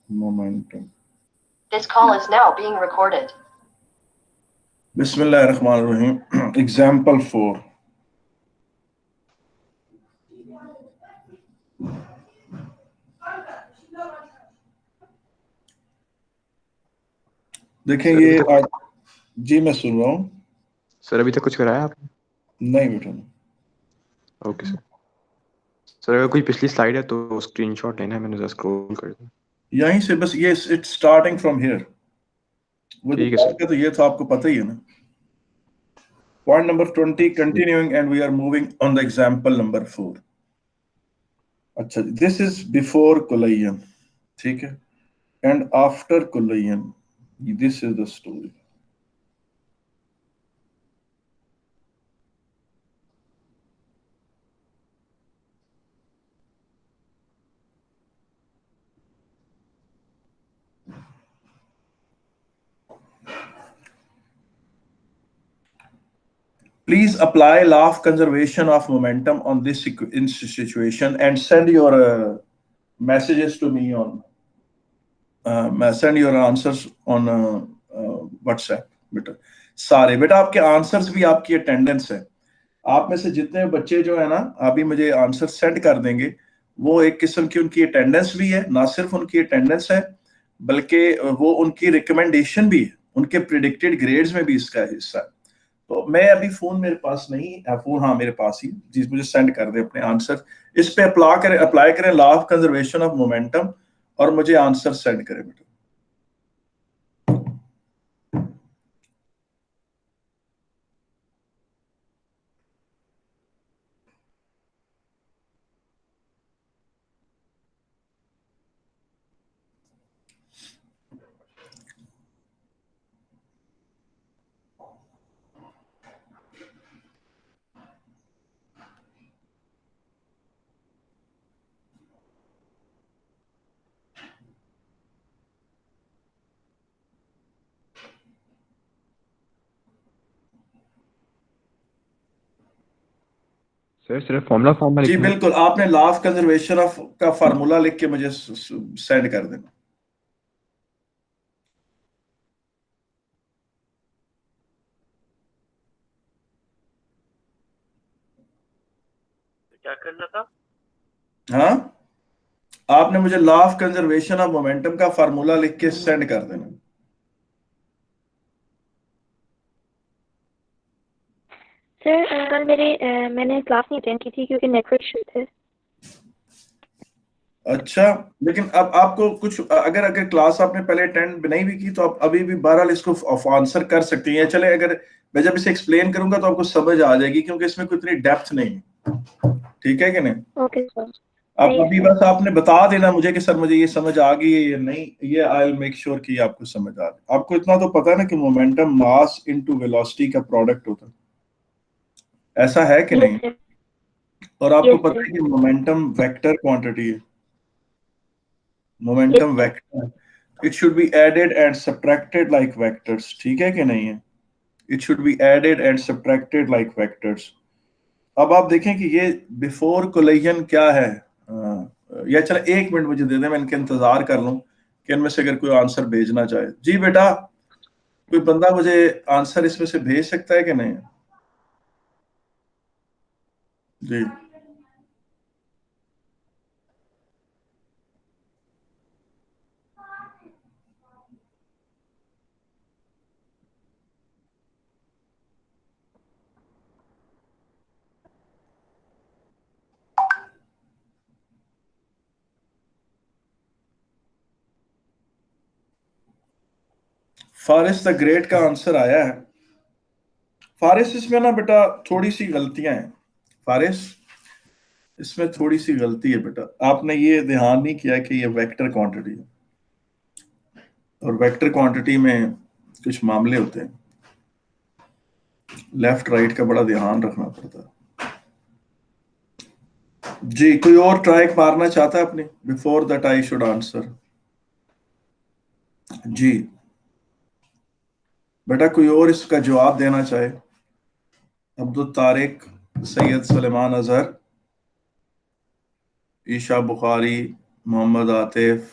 Momentum. This call is now being recorded. Bismillahirrahmanirrahim. Example 4. देखें ये जी मैं सुन रहा हूँ सर। अभी तक कुछ कराया आपने? नहीं बेटा। Okay sir. सर अगर कोई पिछली स्लाइड है तो स्क्रीनशॉट लेना है, मैंने जरा स्क्रॉल कर दिया यहीं से बस ये इट्स स्टार्टिंग फ्रॉम हियर। वो ठीक है सर। तो ये तो आपको पता ही है ना। Point number 20 continuing and we are moving on the example number 4. अच्छा this is before collision, ठीक है, and after collision this is the story. Please apply law of conservation of momentum on this situation and send your messages to me on send your answers on WhatsApp. बेटा सारे बेटा आपके answers भी आपकी attendance है। आप में से जितने बच्चे जो है ना अभी मुझे आंसर सेंड कर देंगे, वो एक किस्म की उनकी अटेंडेंस भी है। ना सिर्फ उनकी अटेंडेंस है बल्कि वो उनकी रिकमेंडेशन भी है, उनके प्रिडिक्टेड ग्रेड्स में भी इसका हिस्सा है। तो मैं अभी फोन मेरे पास नहीं है, फोन हाँ मेरे पास ही, जिस मुझे सेंड कर दे अपने आंसर। इस पे अप्लाई करें law of conservation of momentum और मुझे आंसर सेंड करें बेटा। सर सिर्फ फॉर्मूला जी लिखना है? बिल्कुल, आपने लॉ ऑफ कंजर्वेशन ऑफ का फार्मूला लिख के मुझे सेंड कर देना। क्या करना था? हाँ, आपने मुझे law of conservation of momentum का फार्मूला लिख के सेंड कर देना। सर कल मैंने क्लास नहीं अटेंड की थी क्योंकि नेटवर्क इशू थे। अच्छा, लेकिन अब आपको कुछ अगर क्लास आपने पहले अटेंड नहीं भी की तो आप अभी भी बहरहाल इसको आंसर कर सकती हैं। चले अगर मैं जब इसे एक्सप्लेन करूंगा तो आपको समझ आ जाएगी, क्योंकि इसमें कोई इतनी डेप्थ नहीं। ठीक है कि नहीं? Okay sir. आप अभी बस आपने बता देना मुझे कि सर मुझे ये समझ आ गई है या नहीं, ये आई विल मेक श्योर कि आपको समझ आ जाए। आपको इतना तो पता है ना कि मोमेंटम मास इनटू वेलोसिटी का प्रोडक्ट होता है, ऐसा है कि नहीं? और आपको पता है कि मोमेंटम वेक्टर क्वांटिटी है। Momentum vector, it should be added and subtracted like vectors. ठीक है कि नहीं है? It should be added and subtracted like vectors. अब आप देखें कि ये बिफोर कोलिजन क्या है। या चलो 1 मिनट मुझे दे दें, मैं इनके इंतजार कर लूं कि इनमें से अगर कोई आंसर भेजना चाहे। जी बेटा, कोई बंदा मुझे आंसर इसमें से भेज सकता है कि नहीं? जी फारिस द ग्रेट का आंसर आया है। फारिस इसमें ना बेटा थोड़ी सी गलतियां हैं। फारिस इसमें थोड़ी सी गलती है बेटा, आपने ये ध्यान नहीं किया कि ये वेक्टर क्वांटिटी है, और वेक्टर क्वांटिटी में कुछ मामले होते हैं, लेफ्ट राइट का बड़ा ध्यान रखना पड़ता है। जी कोई और ट्राई मारना चाहता है अपनी before that I should answer? जी बेटा कोई और इसका जवाब देना चाहे? अब्दुल तारिक, सैयद सुलेमान अजहर, ईशा बुखारी, मोहम्मद आतिफ,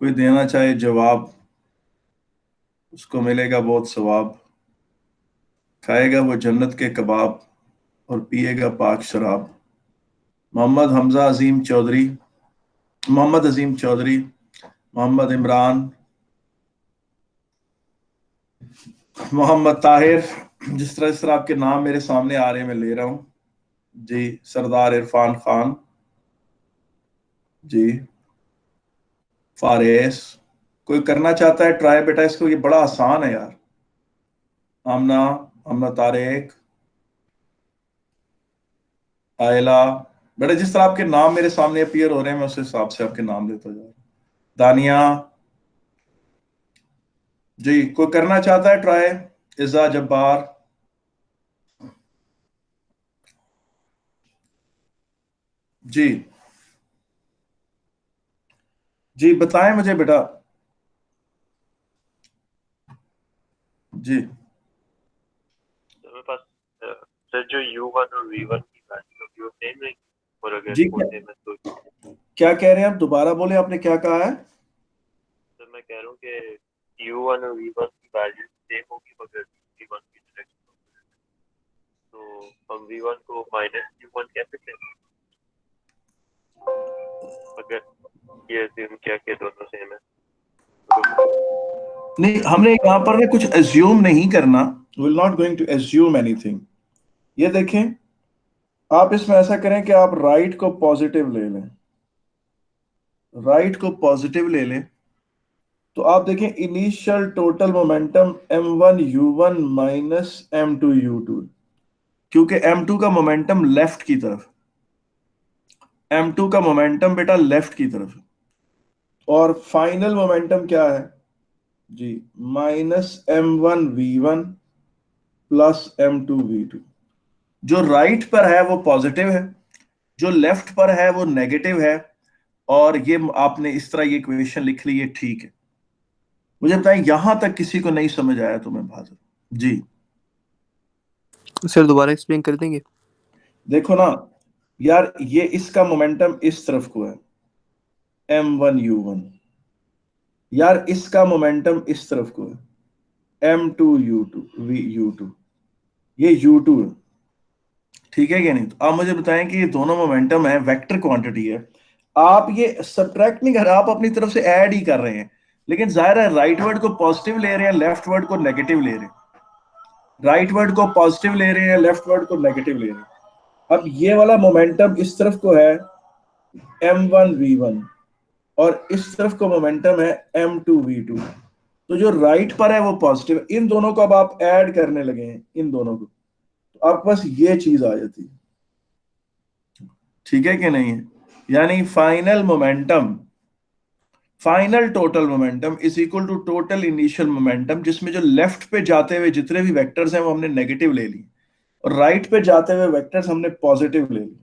कोई देना चाहे जवाब, उसको मिलेगा बहुत सवाब, खाएगा वो जन्नत के कबाब और पिएगा पाक शराब। मोहम्मद हमजा अजीम चौधरी, मोहम्मद अजीम चौधरी, मोहम्मद इमरान, मोहम्मद ताहिर, जिस तरह आपके नाम मेरे सामने आ रहे हैं मैं ले रहा हूं जी। सरदार इरफान खान जी, फारेस। कोई करना चाहता है ट्राई बेटा इसको, ये बड़ा आसान है यार। आमना, आमना तारेक, आयला। बेटा जिस तरह आपके नाम मेरे सामने अपीयर हो रहे हैं मैं उस हिसाब से आपके नाम लेता जा रहा हूं। दानिया जी, कोई करना चाहता है ट्राई? इज़ा जब्बार, जी जी बताएं मुझे बेटा जी। मेरे पास सर जो U1 और V1 की वैल्यू होगी वो सेम रहेगी, और अगर जी वो सेम है तो क्या कह रहे हैं आप? दोबारा बोले, आपने क्या कहा है? सर मैं कह रहा हूँ कि U1 और V1 की वैल्यू सेम होगी मगर V1 की डायरेक्शन, तो हम V1 को माइनस U1 कह सकते हैं अगर ये assume किया कि दोनों सेम है। नहीं, हमने यहाँ पर ना कुछ एज्यूम नहीं करना, will not going to assume anything. ये देखें, आप इसमें ऐसा करें कि आप राइट को पॉजिटिव ले लें, राइट को पॉजिटिव ले लें, तो आप देखें initial total momentum m1 u1 minus m2 u2, क्योंकि m2 का मोमेंटम लेफ्ट की तरफ, m2 का मोमेंटम बेटा लेफ्ट की तरफ, और फाइनल मोमेंटम क्या है जी? Minus m1 v1 plus m2 v2। जो राइट पर है वो पॉजिटिव है, जो लेफ्ट पर है वो नेगेटिव है, और ये आपने इस तरह ये इक्वेशन लिख ली, ये ठीक है। मुझे बताएं यहां तक किसी को नहीं समझ आया तो मैं बाजर जी। सर दोबारा एक्सप्लेन कर देंगे? देखो ना यार, ये इसका मोमेंटम इस तरफ को है m1 u1, यार इसका मोमेंटम इस तरफ को है m2 u2 u2, ये u2 है, ठीक है कि नहीं? तो आप मुझे बताएं कि ये दोनों मोमेंटम है, वेक्टर क्वांटिटी है, आप ये सब्ट्रैक्ट नहीं कर रहे, आप अपनी तरफ से ऐड ही कर रहे हैं, लेकिन जाहिर है राइट वर्ड को पॉजिटिव ले रहे हैं, लेफ्ट वर्ड को नेगेटिव ले रहे हैं, राइट वर्ड को पॉजिटिव ले रहे हैं, लेफ्ट वर्ड को नेगेटिव ले रहे हैं। अब ये वाला मोमेंटम इस तरफ को है m1 v1 और इस तरफ को मोमेंटम है m2 v2, तो जो राइट पर है वो पॉजिटिव, इन दोनों को अब आप ऐड करने लगे हैं, इन दोनों को, तो आपके पास ये चीज आ जाती है, ठीक है कि नहीं है? यानी final momentum, final total momentum is equal to total initial momentum, जिसमें जो लेफ्ट पे जाते हुए जितने भी वेक्टर्स हैं वो हमने नेगेटिव ले ली, और राइट पे जाते हुए वेक्टर्स हमने पॉजिटिव ले ली।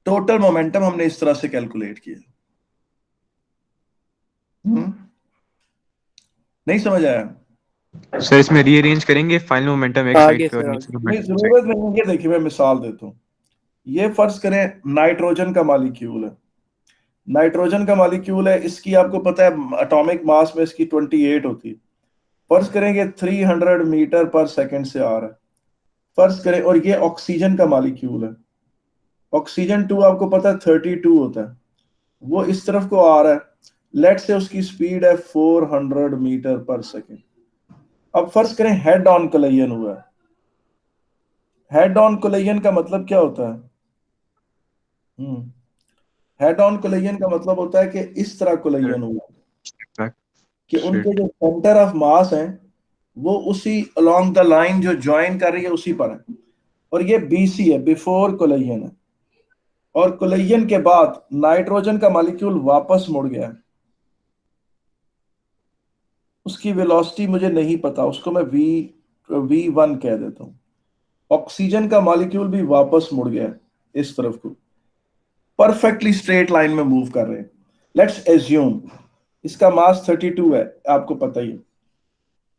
टोटल मोमेंटम हमने इस तरह से कैलकुलेट किया। नहीं समझ आया? सर इसमें रीअरेंज करेंगे फाइनल मोमेंटम एक आगे साइड पे और सर, इनिशियल नहीं मोमेंटम जरूरत नहीं है। ये देखिए मैं मिसाल देता हूँ, ये फर्ज करें नाइट्रोजन का मॉलिक्यूल है, नाइट्रोजन का मॉलिक्यूल है, इसकी आपको पता है एटॉमिक मास में इसकी 28 होती है। फर्ज करेंगे 300 मीटर पर सेकंड से आ रहा है, फर्ज करें, और ये ऑक्सीजन का मॉलिक्यूल है, ऑक्सीजन 2 आपको पता है 32 होता है, वो इस तरफ को आ रहा है, लेट से उसकी स्पीड है 400 मीटर पर सेकंड। अब फर्ज करें हेड ऑन कोलिजन हुआ है, हेड ऑन कोलिजन का मतलब क्या होता है? हेड ऑन कोलिजन का मतलब होता है कि इस तरह कोलिजन हुआ, कि उनके जो सेंटर ऑफ मास हैं वो उसी अलोंग द लाइन जो ज्वाइन कर रही है उसी पर है, और ये BC है, बिफोर कोलिजन है, और कोलिजन के बाद नाइट्रोजन का मॉलिक्यूल वापस मुड़ गया है, उसकी वेलोसिटी मुझे नहीं पता, उसको मैं V1 कह देता हूं। ऑक्सीजन का मॉलिक्यूल भी वापस मुड़ गया है इस तरफ को, परफेक्टली स्ट्रेट लाइन में मूव कर रहे हैं। लेट्स एज्यूम इसका मास 32 है, आपको पता ही है।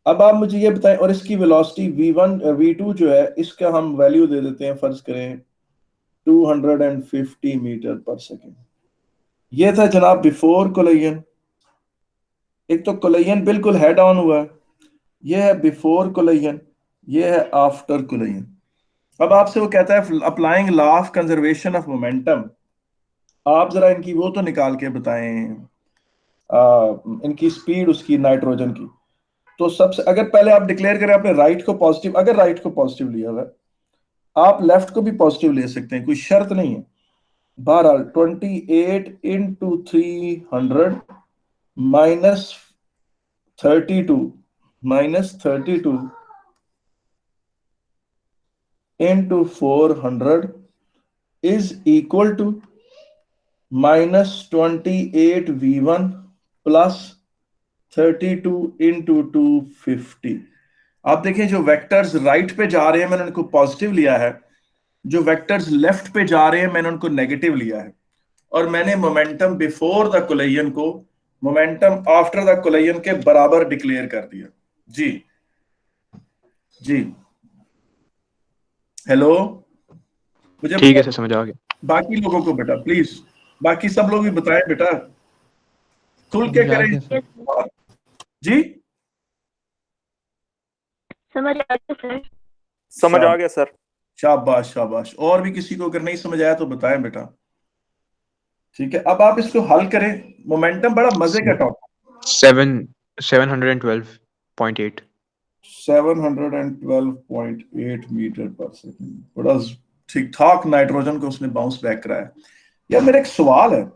अब आप मुझे ये बताएं, और इसकी वेलोसिटी V1 V2 जो है इसका हम वैल्यू दे देते हैं, फर्ज करें 250 मीटर पर सेकेंड। ये था जनाब बिफोर कोलिजन, एक तो कोलिजन बिल्कुल हेड ऑन हुआ है, ये है बिफोर कोलिजन, ये है आफ्टर कोलिजन। अब आपसे वो कहता है applying law of conservation of momentum. आप जरा इनकी वो तो निकाल के बताएं, इनकी स्पीड उसकी नाइट्रोजन की। तो सबसे अगर पहले आप डिक्लेयर करें आपने राइट को पॉजिटिव, अगर राइट को पॉजिटिव लिया हुआ है, आप लेफ्ट को भी पॉजिटिव ले सकते हैं, कोई शर्त नहीं है। बहरहाल 28 into 300 minus 32 into 400 is equal to minus 28 V1 plus 32 into 250। आप देखें जो वेक्टर्स राइट पे जा रहे हैं मैंने उनको पॉजिटिव लिया है, जो वेक्टर्स लेफ्ट पे जा रहे हैं मैंने उनको नेगेटिव लिया है, और मैंने मोमेंटम बिफोर द कोलिजन को मोमेंटम आफ्टर द कोलिजन के बराबर डिक्लेयर कर दिया। जी जी, हेलो, मुझे ठीक है सर, समझ आ गया। बाकी लोगों को बेटा प्लीज, बाकी सब लोग भी बताएं बेटा, खुल के करें जी। समझ आ गया सर। समझ आ गया सर। शाबाश शाबाश, और भी किसी को अगर नहीं समझ आया तो बताएं बेटा। ठीक है, अब आप इसको हल करें। मोमेंटम बड़ा मजे का टॉपिक। 712.8 712.8 मीटर पर सेकंड, बड़ा ठीक ठाक नाइट्रोजन को उसने बाउंस बैक कराया। यार मेरा एक सवाल है,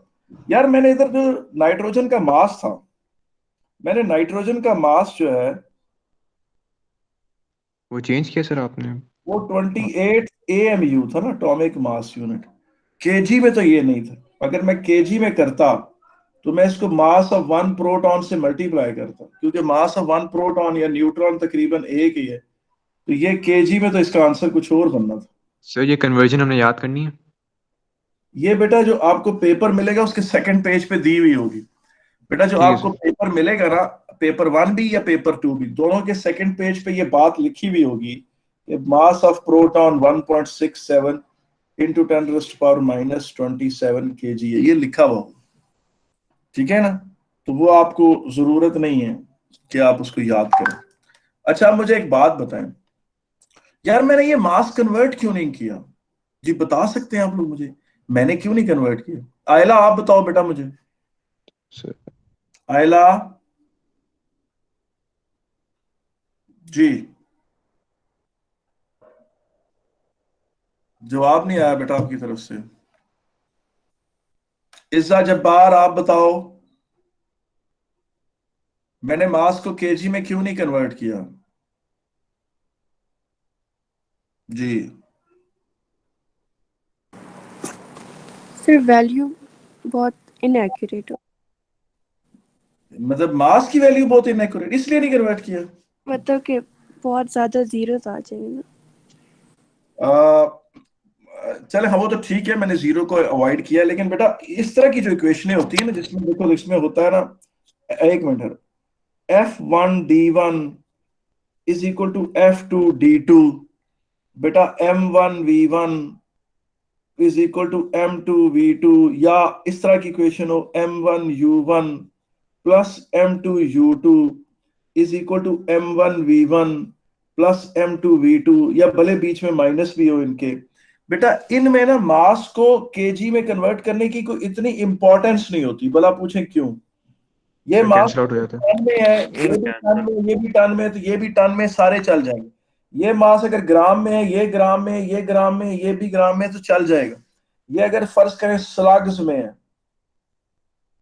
यार मैंने इधर जो नाइट्रोजन का मास था, मैंने नाइट्रोजन का मास जो है वो चेंज किया सर आपने? वो 28 AMU था ना, एटॉमिक मास यूनिट। केजी में तो ये नहीं था। अगर मैं केजी में करता तो मैं इसको मास ऑफ 1 प्रोटॉन से मल्टीप्लाई करता, क्योंकि मास ऑफ 1 प्रोटॉन या न्यूट्रॉन तकरीबन एक ही है, तो ये केजी में तो इसका आंसर कुछ और बनना था। सर ये कन्वर्जन हमने याद करनी है? ये बेटा जो आपको पेपर मिलेगा उसके सेकंड पेज पे दी हुई होगी बेटा, जो ठीक है आपको पेपर मिलेगा ना, पेपर 1 भी या पेपर 2 भी, दोनों के सेकंड पेज पे ये बात लिखी हुई होगी कि mass of proton 1.67 into 10⁻⁻27 kg है, ये लिखा हुआ होगा। ठीक है ना, तो वो आपको जरूरत नहीं है कि आप उसको याद करें। अच्छा मुझे एक बात बताएं, यार मैंने ये मास कन्वर्ट क्यों नहीं किया? जी बता सकते हैं आप लोग मुझे, मैंने क्यों नहीं कन्वर्ट किया? आयला आप बताओ बेटा मुझे, सर आयला जी। जवाब नहीं आया बेटा आपकी तरफ से। इज्जा जब्बार आप बताओ, मैंने मास को केजी में क्यों नहीं कन्वर्ट किया? जी सर वैल्यू बहुत इनएक्यूरेट हो, मतलब मास की वैल्यू बहुत इनएक्यूरेट, इसलिए नहीं कन्वर्ट किया। मतलब कि बहुत ज्यादा जीरोस आ जाएंगे ना। चले हाँ वो तो ठीक है, मैंने जीरो को अवॉइड किया, लेकिन बेटा इस तरह की जो इक्वेशनें होती है ना, जिसमें देखो इसमें होता है ना, एक मिनट है, F1D1 is equal to F2D2, बेटा M1V1 is equal to M2V2, या इस तरह की इक्वेशन हो M1U1 plus M2U2 is equal to M1V1 plus M2V2, या भले बीच में माइनस भी हो इनके। बेटा इनमें ना मास को केजी में कन्वर्ट करने की कोई इतनी इंपॉर्टेंस नहीं होती, भला पूछें क्यों? ये मास कैंसिल आउट हो जाता है। टन में है, ये भी टन में, ये भी टन में, तो ये भी टन में, सारे चल जाएंगे। ये मास अगर ग्राम में है, ये ग्राम में, ये ग्राम में, ये भी ग्राम में, तो चल जाएगा। ये अगर फर्ज करें स्लग्स में है,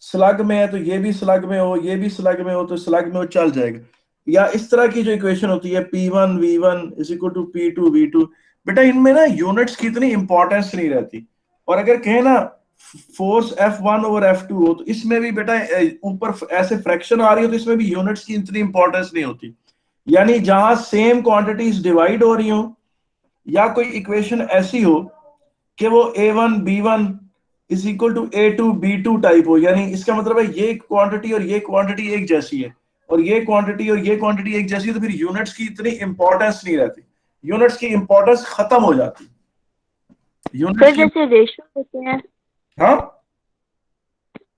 स्लग में है, तो ये भी स्लग में हो, ये भी स्लग में हो, तो स्लग में हो, चल जाएगा। या इस तरह की जो इक्वेशन होती है P1V1 is equal to P2V2, बेटा इनमें ना यूनिट्स की इतनी इंपॉर्टेंस नहीं रहती। और अगर कहें ना फोर्स F1 ओवर F2 हो, तो इसमें भी बेटा ऊपर ऐसे फ्रैक्शन आ रही हो, तो इसमें भी यूनिट्स की इतनी इंपॉर्टेंस नहीं होती। यानी जहां सेम क्वांटिटीज डिवाइड हो रही हो, या कोई इक्वेशन ऐसी हो कि वो A1 B1 is equal to A2 B2 type हो, यानी इसका मतलब है ये क्वांटिटी और ये क्वांटिटी एक जैसी है, और ये क्वांटिटी और ये क्वांटिटी एक जैसी है, तो फिर यूनिट्स की इतनी इंपॉर्टेंस नहीं रहती, यूनिट्स की इंपॉर्टेंस खत्म हो जाती। सर यूनिट्स की, जैसे रेशियो होते हैं, हाँ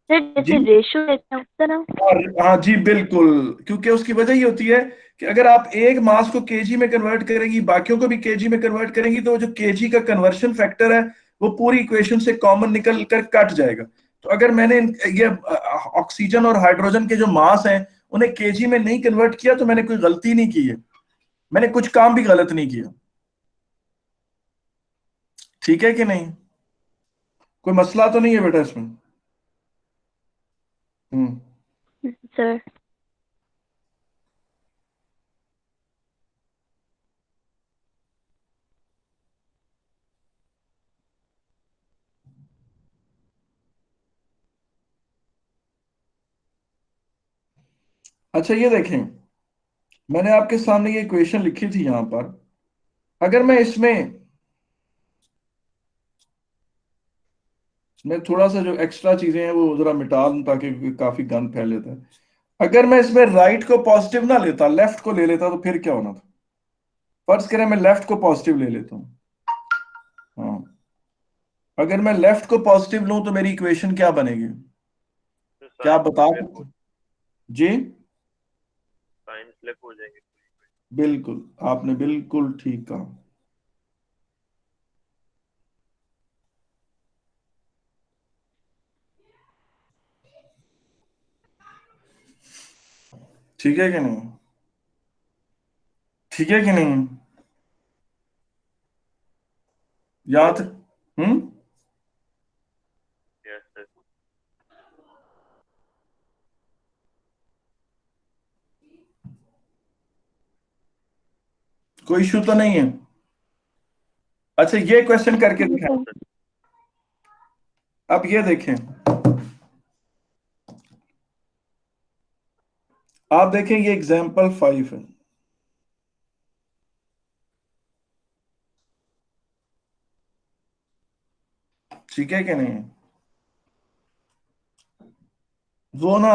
सर जी जैसे रेशो लेते हैं उस तरह। हाँ जी बिल्कुल, क्योंकि उसकी वजह ये होती है कि अगर आप एक मास को केजी में कन्वर्ट करेंगी, बाकियों को भी केजी में कन्वर्ट करेंगी, तो जो केजी का कन्वर्शन फैक्टर है वो पूरी इक्वेशन से कॉमन निकल कर कट जाएगा। तो अगर मैंने ये ऑक्सीजन और हाइड्रोजन के जो मास हैं उन्हें केजी में नहीं कन्वर्ट किया तो मैंने कोई गलती नहीं की है, मैंने कुछ काम भी गलत नहीं किया। ठीक है कि नहीं? कोई मसला तो नहीं है बेटा इसमें? सर अच्छा ये देखें, मैंने आपके सामने ये इक्वेशन लिखी थी यहां पर। अगर मैं थोड़ा सा जो एक्स्ट्रा चीजें हैं वो जरा मिटा दूं ताकि काफी गंद फैल लेता है। अगर मैं इसमें राइट को पॉजिटिव ना लेता, लेफ्ट को ले लेता, तो फिर क्या होना था? फर्ज करें मैं लेफ्ट को पॉजिटिव ले लेता हूं। हाँ, अगर मैं लेफ्ट को पॉजिटिव लूं तो मेरी इक्वेशन क्या बनेगी? तो क्या आप बता फ्लिप सकते? जी साइन फ्लिप हो जाएंगे। बिल्कुल, आपने बिल्कुल ठीक कहा। ठीक है कि नहीं? ठीक है कि नहीं? याद? हम्म यस सर। कोई इशू तो नहीं है? अच्छा ये क्वेश्चन करके नहीं दिखाएं। सर। अब ये देखें, आप देखें ये एग्जाम्पल 5 है। ठीक है कि नहीं? वो ना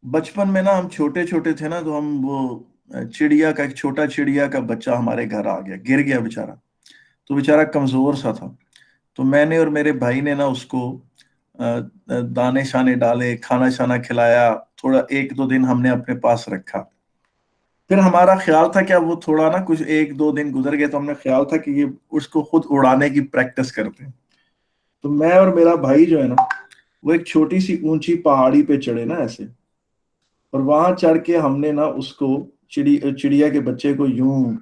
बचपन में ना हम छोटे छोटे थे ना, तो हम वो चिड़िया का, एक छोटा चिड़िया का बच्चा हमारे घर आ गया, गिर गया बेचारा। तो बेचारा कमजोर सा था। तो मैंने और मेरे भाई ने ना उसको दाने शाने डाले, खाना शाना खिलाया, थोड़ा 1-2 दिन हमने अपने पास रखा। फिर हमारा ख्याल था कि अब वो थोड़ा ना कुछ 1-2 दिन गुजर गए, तो हमने ख्याल था कि ये उसको खुद उड़ाने की प्रैक्टिस करते हैं। तो मैं और मेरा भाई जो है ना, वो एक छोटी सी ऊंची पहाड़ी पे चढ़े ना ऐसे, और वहां चढ़ के हमने ना उसको चिड़िया के बच्चे को यूं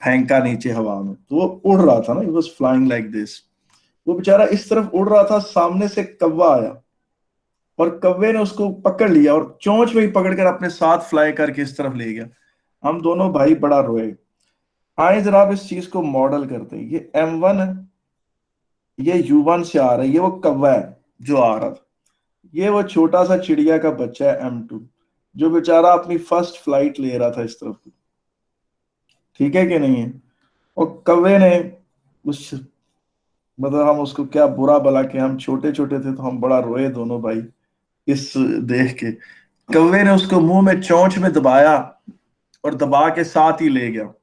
फेंका नीचे हवा में। तो वो उड़ रहा था ना, it was flying like this. वो बेचारा इस तरफ उड़ रहा था, सामने से कौवा आया और कौवे ने उसको पकड़ लिया और चोंच में ही पकड़कर अपने साथ फ्लाई करके इस तरफ ले गया। हम दोनों भाई बड़ा रोए। आए जरा आप इस चीज को मॉडल करते हैं। ये M1 है, ये U1 से आ रहा है, ये वो कौवा है जो आ रहा था। ये वो छोटा सा चिड़िया का बच्चा है M2, जो बेचारा अपनी फर्स्ट फ्लाइट ले रहा था इस तरफ। ठीक है कि नहीं है? और कौवे ने उस, मतलब हम उसको क्या बुरा भला, कि हम छोटे छोटे थे तो हम बड़ा रोए दोनों भाई इस देख के। कौवे ने उसको मुंह में चोंच में दबाया और दबा के साथ ही ले गया।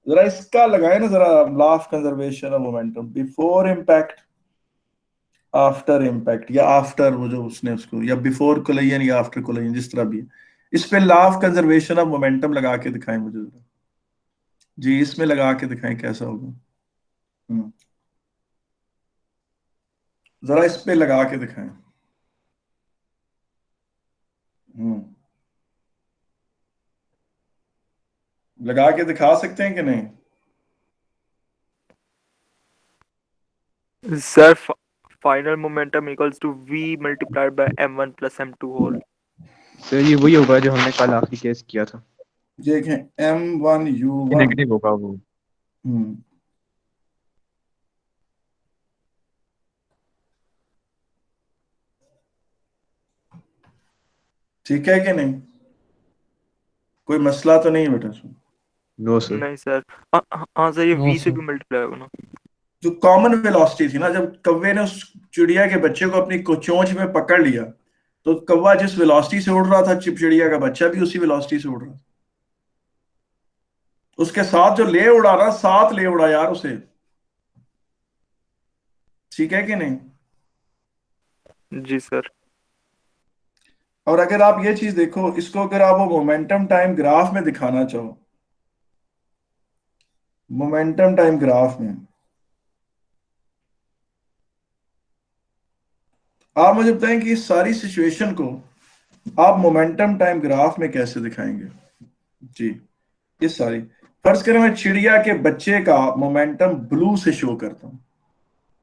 जरा इसका लगाए ना जरा, law of conservation of momentum, before impact, after impact, या आफ्टर वो जो उसने उसको, या बिफोर कोलिजन या आफ्टर कोलिजन, जिस तरह भी है। इस पे law of conservation of momentum लगा के दिखाएं मुझे जरा। जी इसमें लगा के दिखाएं कैसा होगा। हम्म, जरा इस पे लगा के दिखाएं। हम्म, लगा के दिखा सकते हैं कि नहीं? Sir final momentum equals to v multiplied by m1 plus m2 whole. सर ये वही होगा जो हमने कल आखिरी केस किया था। देखें M1U1। नेगेटिव होगा वो। हम्म, ठीक है कि नहीं? कोई मसला तो नहीं है बेटा इसमें? No sir. नहीं सर। हाँ सर, ये v से भी मल्टीप्लाई होगा ना। जो कॉमन वेलोसिटी थी ना, जब कौवे ने उस चिड़िया के बच्चे को अपनी चोंच में पकड़ लिया, तो कौवा जिस वेलोसिटी से उड़ रहा था, चिड़िया का बच्चा भी उसी वेलोसिटी से उड़ रहा था। उसके साथ जो ले उड़ा ना, साथ ले उड़ा यार उसे। ठीक है कि नहीं? जी सर। और अगर आप ये चीज देखो, इसको अगर आप वो मोमेंटम टाइम ग्राफ में दिखाना चाहो, मोमेंटम टाइम ग्राफ में आप मुझे बताएं कि इस सारी सिचुएशन को आप मोमेंटम टाइम ग्राफ में कैसे दिखाएंगे? जी, ये सारी, फर्ज करें मैं चिड़िया के बच्चे का मोमेंटम ब्लू से शो करता हूं।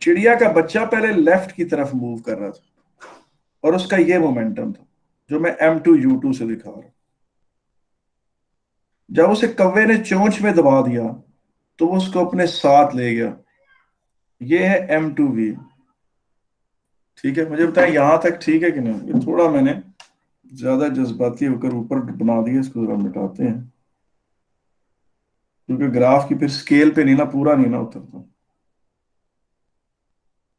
चिड़िया का बच्चा पहले लेफ्ट की तरफ मूव कर रहा था और उसका ये मोमेंटम था जो मैं M2U2 से दिखा रहा हूं। जब उसे कौवे ने चोंच में दबा दिया तो वो उसको अपने साथ ले गया। ये है M2V। ठीक है, मुझे बताएं यहां तक ठीक है कि नहीं? ये थोड़ा मैंने ज्यादा जज्बाती होकर ऊपर बना दिया, इसको जरा मिटाते हैं, क्योंकि ग्राफ की फिर स्केल पे नहीं ना, पूरा नहीं ना उतरता।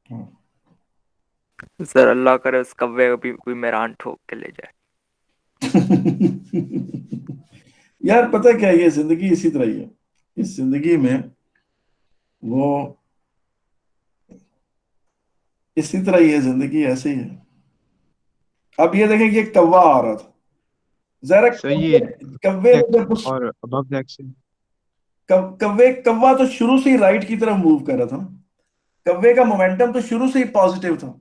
हाँ। सर अल्लाह करे उस कव्वे को भी कोई मेरान ठोक के ले जाए। यार पता क्या है, ये जिंदगी इसी तरह ही है। इस जिंदगी में वो इसी तरह ही है, जिंदगी ऐसे ही है। अब ये देखें कि एक कौवा आ रहा था, जरा सर ये कौवे ने जब उस और अबव दैट से कौवा तो शुरू से ही राइट की तरफ मूव कर रहा था ना। कौवे का मोमेंटम तो शुरू से ही पॉजिटिव था।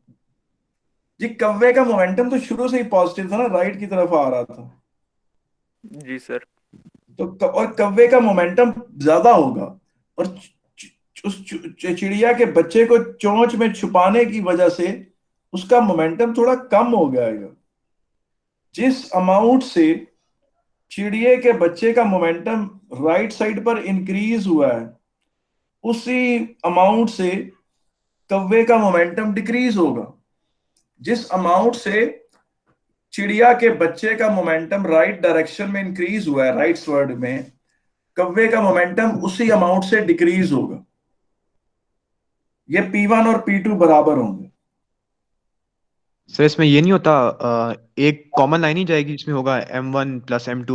जी, कौवे का मोमेंटम तो शुरू से ही पॉजिटिव था ना, राइट की तरफ आ रहा था। जी सर। तो और कौवे का मोमेंटम ज्यादा होगा, और उस चिड़िया के बच्चे को चोंच में छुपाने की वजह से उसका मोमेंटम थोड़ा कम हो जाएगा। जिस अमाउंट से चिड़िए के बच्चे का मोमेंटम राइट साइड पर इंक्रीज हुआ है, उसी अमाउंट से कौवे का मोमेंटम डिक्रीज होगा। जिस अमाउंट से चिड़िया के बच्चे का मोमेंटम राइट डायरेक्शन में इंक्रीज हुआ है, राइट वर्ड में, कौवे का मोमेंटम उसी अमाउंट से डिक्रीज होगा। ये P1 और P2 बराबर होंगे। सर इसमें ये नहीं होता एक कॉमन लाइन ही जाएगी जिसमें होगा M1 प्लस M2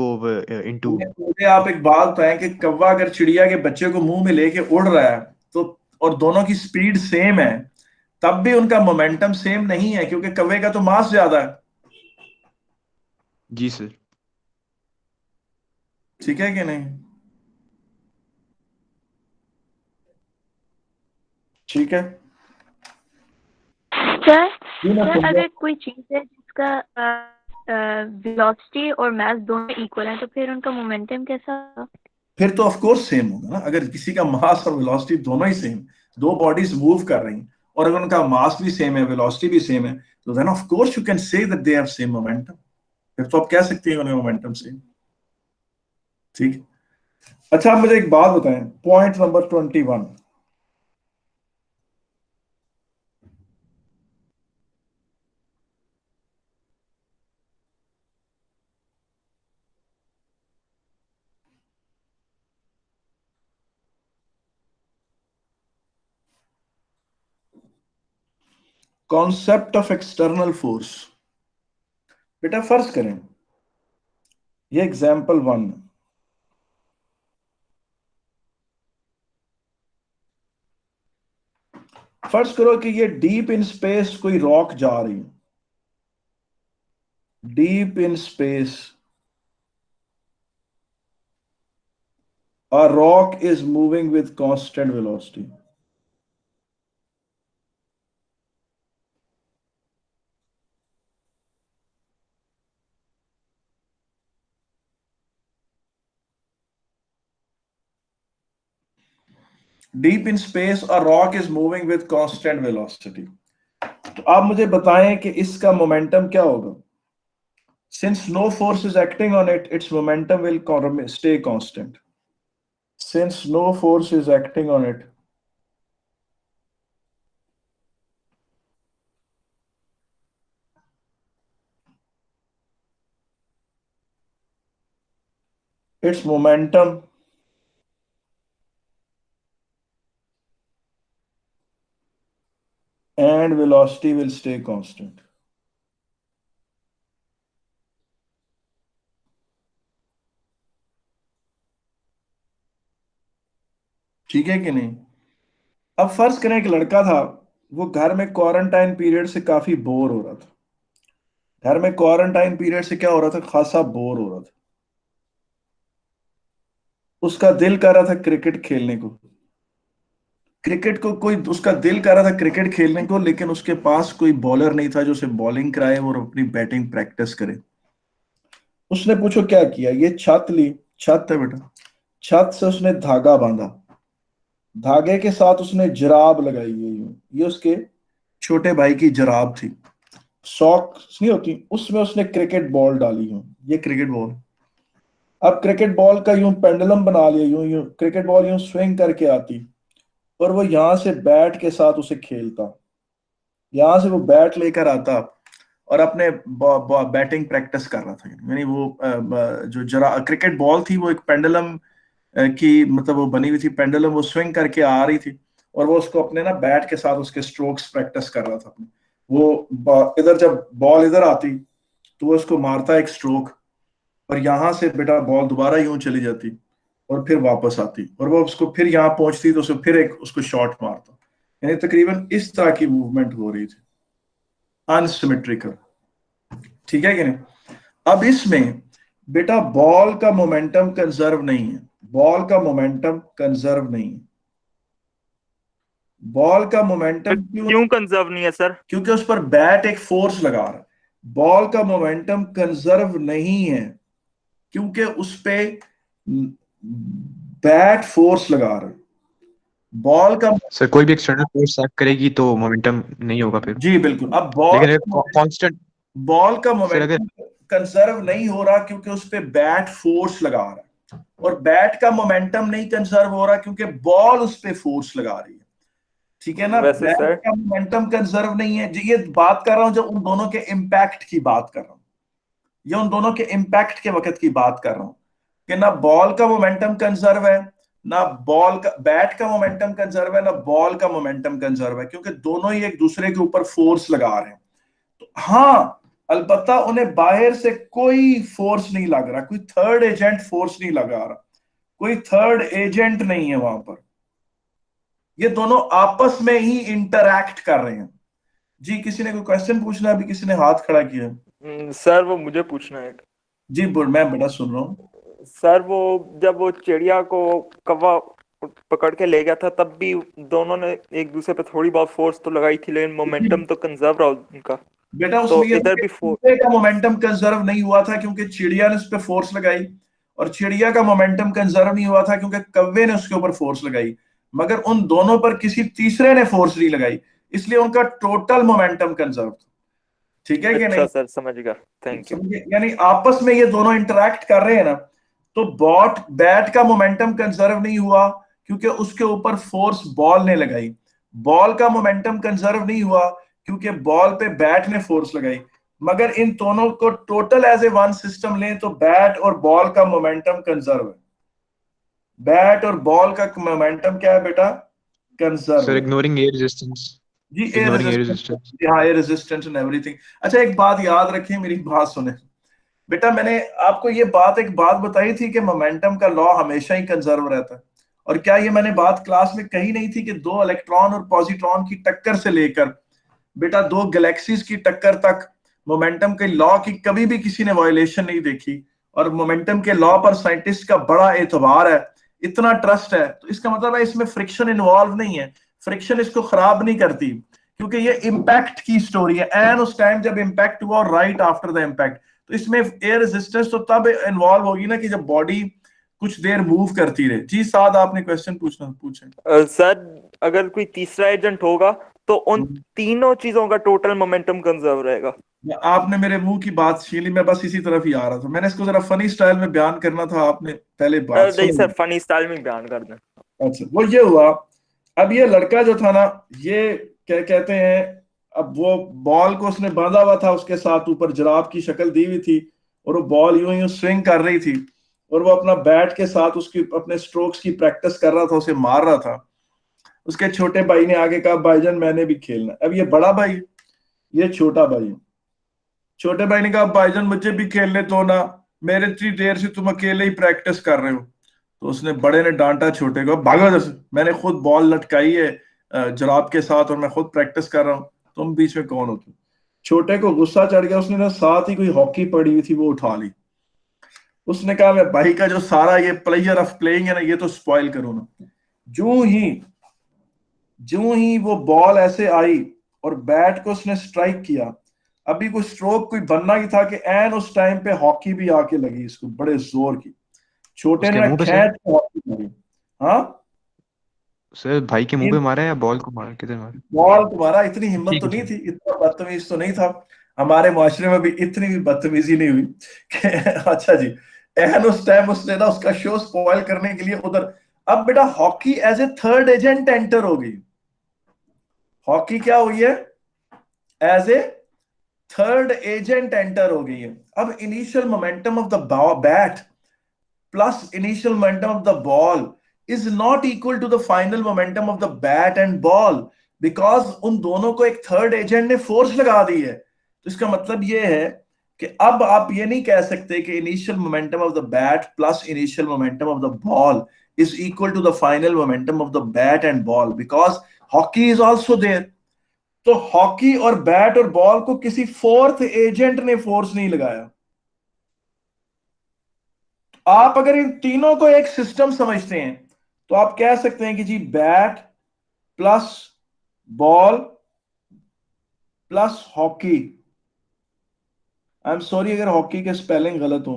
इनटू। मुझे आप एक बात बताएं कि कौवा अगर चिड़िया के बच्चे को मुंह में लेके उड़ रहा है तो, और दोनों की स्पीड सेम है, तब भी उनका मोमेंटम सेम नहीं है, क्योंकि कौवे का तो मास ज्यादा है। जी सर। ठीक है कि नहीं? ठीक है। सर जी, मैं सर समझा। अगर कोई चीज़ है जिसका वेलोसिटी और मास दोनों इक्वल है तो फिर उनका मोमेंटम कैसा होगा? फिर तो ऑफ कोर्स सेम होगा ना। अगर किसी का मास और वेलोसिटी दोनों ही सेम, दो बॉडीज मूव कर रही हैं, और अगर उनका मास भी सेम है, वेलोसिटी भी सेम है, तो then of course you can say that they have same momentum. फिर तो आप कह सकते हैं उन्हें मोमेंटम सेम। ठीक है। अच्छा, आप मुझे एक बात बताएं, point number 21। Concept of external force. बेटा फर्ज करें, ये एग्जाम्पल 1, फर्ज करो कि ये डीप इन स्पेस कोई रॉक जा रही है। Deep in space a rock is moving with constant velocity. Deep in space a rock is moving with constant velocity. तो आप मुझे बताएं कि इसका मोमेंटम क्या होगा? Since no force is acting on it, its momentum will stay constant. Since no force is acting on it, its momentum and velocity will stay constant. ठीक है कि नहीं? अब फर्ज करें एक लड़का था वो घर में क्वारंटाइन पीरियड से काफी बोर हो रहा था। घर में क्वारंटाइन पीरियड से क्या हो रहा था, खासा बोर हो रहा था। उसका दिल कर रहा था क्रिकेट खेलने को। क्रिकेट को कोई, उसका दिल कर रहा था क्रिकेट खेलने को, लेकिन उसके पास कोई बॉलर नहीं था जो उसे बॉलिंग कराए और अपनी बैटिंग प्रैक्टिस करे। उसने पूछो क्या किया, ये छत ली, छत है बेटा, छत से उसने धागा बांधा, धागे के साथ उसने जराब लगाई, ये उसके छोटे भाई की जराब थी, सॉक्स नहीं होती, उसमें उसने क्रिकेट बॉल डाली हूं, ये क्रिकेट बॉल। अब क्रिकेट बॉल का यूं पेंडुलम बना लिया, यूं यूं क्रिकेट बॉल यूं स्विंग करके आती और वो यहां से बैट के साथ उसे खेलता, यहां से वो बैट लेकर आता और अपने बैटिंग प्रैक्टिस कर रहा था। यानी वो जो जरा क्रिकेट बॉल थी वो एक पेंडुलम की मतलब वो बनी हुई थी, पेंडुलम वो स्विंग करके आ रही थी और वो उसको अपने ना बैट के साथ उसके स्ट्रोक्स प्रैक्टिस कर रहा था अपने। वो इधर जब बॉल इधर आती तो वो उसको मारता एक स्ट्रोक और यहां से बेटा बॉल दोबारा यूं चली जाती और फिर वापस आती और वो उसको फिर यहाँ पहुंचती तो उसे फिर एक उसको शॉट मारता। यानी तकरीबन इस तरह की मूवमेंट हो रही थी, अनसिमेट्रिकल। ठीक है कि नहीं। अब इसमें बेटा बॉल का मोमेंटम कंजर्व नहीं है, बॉल का मोमेंटम कंजर्व नहीं है। बॉल का मोमेंटम क्यों कंजर्व नहीं है सर? क्योंकि उस पर बैट एक फोर्स लगा रहा है। बॉल का मोमेंटम कंजर्व नहीं है क्योंकि उस पे बैट फोर्स लगा रहा है। बॉल का सर कोई भी एक्सटर्नल फोर्स एक्ट करेगी तो मोमेंटम नहीं होगा फिर। जी बिल्कुल। अब लेकिन कांस्टेंट बॉल का सर अगर मोमेंटम कंजर्व नहीं हो रहा क्योंकि उस पे बैट फोर्स लगा रहा है, और बैट का मोमेंटम नहीं कंजर्व हो रहा क्योंकि बॉल उस पे फोर्स लगा रही है। ठीक है ना। वैसे बैट सर का मोमेंटम कंजर्व नहीं है जी। ये बात कर रहा हूं जब उन दोनों के इम्पैक्ट की बात कर रहा हूं, ये उन दोनों के इम्पैक्ट के वक्त की बात कर रहा हूं कि ना बॉल का मोमेंटम कंजर्व है, ना बॉल का बैट का मोमेंटम कंजर्व है, ना बॉल का मोमेंटम कंजर्व है, क्योंकि दोनों ही एक दूसरे के ऊपर फोर्स लगा रहे हैं। तो हाँ, अलबत्ता उन्हें बाहर से कोई फोर्स नहीं लग रहा, कोई थर्ड एजेंट फोर्स नहीं लगा रहा, कोई थर्ड एजेंट नहीं है वहां पर। ये दोनों आपस में ही इंटरैक्ट कर रहे हैं। जी किसी ने कोई क्वेश्चन पूछना है? अभी किसी ने हाथ खड़ा किया। सर वो मुझे पूछना है। जी बोल, मैं बेटा सुन रहा हूँ। सर वो जब वो चिड़िया को कौवा पकड़ के ले गया था तब भी दोनों ने एक दूसरे पे थोड़ी बहुत फोर्स तो लगाई थी, लेकिन मोमेंटम तो कंजर्व रहा उनका। बेटा तो उसमें इधर भी चिड़िया का मोमेंटम कंजर्व नहीं हुआ था क्योंकि चिड़िया ने उस पर फोर्स लगाई, और चिड़िया का मोमेंटम कंजर्व नहीं हुआ था क्योंकि कौवे ने उसके ऊपर फोर्स लगाई, मगर उन दोनों पर किसी तीसरे ने फोर्स नहीं लगाई, इसलिए उनका टोटल मोमेंटम कंजर्व था। ठीक है कि अच्छा नहीं? सर समझ गया, थैंक यू। यानी आपस में ये दोनों इंटरैक्ट कर रहे हैं ना, तो बैट का मोमेंटम कंजर्व नहीं हुआ क्योंकि उसके ऊपर फोर्स बॉल ने लगाई, बॉल का मोमेंटम कंजर्व नहीं हुआ क्योंकि बॉल पे बैट ने फोर्स लगाई, मगर इन दोनों को total as a one system लें तो बैट और बॉल का मोमेंटम कंजर्व है। बैट और बॉल का मोमेंटम क्या है बेटा? Conserve. Sir ignoring air resistance, जी इग्नोरिंग एयर रेजिस्टेंस। हाँ, एयर रेजिस्टेंस एंड एवरीथिंग। अच्छा एक बात याद रखिए, मेरी बात सुने बेटा, मैंने आपको ये एक बात बताई थी कि मोमेंटम का लॉ हमेशा ही कंजर्व रहता है। और क्या ये मैंने बात क्लास में कही नहीं थी कि दो इलेक्ट्रॉन और पॉजिट्रॉन की टक्कर से लेकर बेटा दो गैलेक्सीज की टक्कर तक मोमेंटम के लॉ की कभी भी किसी ने वायलेशन नहीं देखी, और मोमेंटम के लॉ पर साइंटिस्ट का बड़ा एतबार है, इतना ट्रस्ट है। तो इसका मतलब है इसमें फ्रिक्शन इन्वॉल्व नहीं है, फ्रिक्शन इसको खराब नहीं करती, क्योंकि ये इम्पैक्ट की स्टोरी है। एंड उस टाइम जब इम्पैक्ट हुआ, राइट आफ्टर द इम्पैक्ट, तो इसमें एयर रेजिस्टेंस तो तब इन्वॉल्व होगी ना कि जब बॉडी कुछ देर मूव करती रहे। जी साद, आपने क्वेश्चन पूछे। सर अगर कोई तीसरा एजेंट होगा तो उन तीनों चीजों का टोटल मोमेंटम कंजर्व रहेगा। आपने मेरे मुंह की बात छीन ली, मैं बस इसी तरफ ही आ रहा था। मैंने इसको जरा फनी स्टाइल में बयान करना था, आपने पहले बात नहीं सर, फनी स्टाइल में बयान कर दें। अच्छा वो ये हुआ, अब ये लड़का जो था ना, ये क्या कहते हैं, अब वो बॉल को उसने बांधा हुआ था, उसके साथ ऊपर जराब की शक्ल दी हुई थी, और वो बॉल यूं यूं स्विंग कर रही थी, और वो अपना बैट के साथ उसकी अपने स्ट्रोक्स की प्रैक्टिस कर रहा था, उसे मार रहा था। उसके छोटे भाई ने आगे कहा भाईजान मैंने भी खेलना। अब ये बड़ा भाई, ये छोटा भाई, छोटे भाई ने कहा भाईजान मुझे भी खेलने दो ना, मेरे इतनी देर से तुम अकेले ही प्रैक्टिस कर रहे हो। तो उसने बड़े ने डांटा छोटे को, भागो इधर से, मैंने खुद बॉल लटकाई है, जराब के साथ और मैं खुद प्रैक्टिस कर रहा हूँ, तुम बीच में कौन हो तुम? छोटे को गुस्सा चढ़ गया, उसने ना साथ ही कोई हॉकी पड़ी हुई थी वो उठा ली। उसने कहा मैं भाई का जो सारा ये प्लेजर ऑफ प्लेइंग है ना ये तो स्पॉइल करूँ ना। जो ही वो बॉल ऐसे आई और बैट को उसने स्ट्राइक किया, अभी कोई स्ट्रोक कोई बनना ही था कि एन उस टाइम पे हॉकी भी आके लगी इसको बड़े जोर की। छोटे उसके ने मुंह पे सर? खींच के हॉकी मारी। हाँ, सर भाई के मुंह पे मारा या बॉल को मारा, किधर मारा? बॉल तुम्हारा, इतनी हिम्मत ठीक तो है नहीं सर। थी, इतना बदतमीज तो नहीं था। हमारे मुआशरे में भी इतनी भी बदतमीजी नहीं हुई कि अच्छा जी, एहन उस टाइम उसने ना उसका शो स्पॉइल करने के लिए उधर। अब बेटा hockey as a third agent enter हो गई। हॉकी क्या हुई है? As a third agent enter हो गई है। अब initial momentum of the bat plus initial momentum of the ball is not equal to the final momentum of the bat and ball, because उन दोनों को एक थर्ड एजेंट ने force लगा दी है। तो इसका मतलब ये है कि अब आप ये नहीं कह सकते कि initial momentum of the bat plus initial momentum of the ball is equal to the final momentum of the bat and ball, because hockey is also there. तो हॉकी और बैट और बॉल को किसी फोर्थ एजेंट ने force नहीं लगाया। आप अगर इन तीनों को एक सिस्टम समझते हैं तो आप कह सकते हैं कि जी bat plus ball plus hockey. I am sorry अगर हॉकी के स्पेलिंग गलत हो।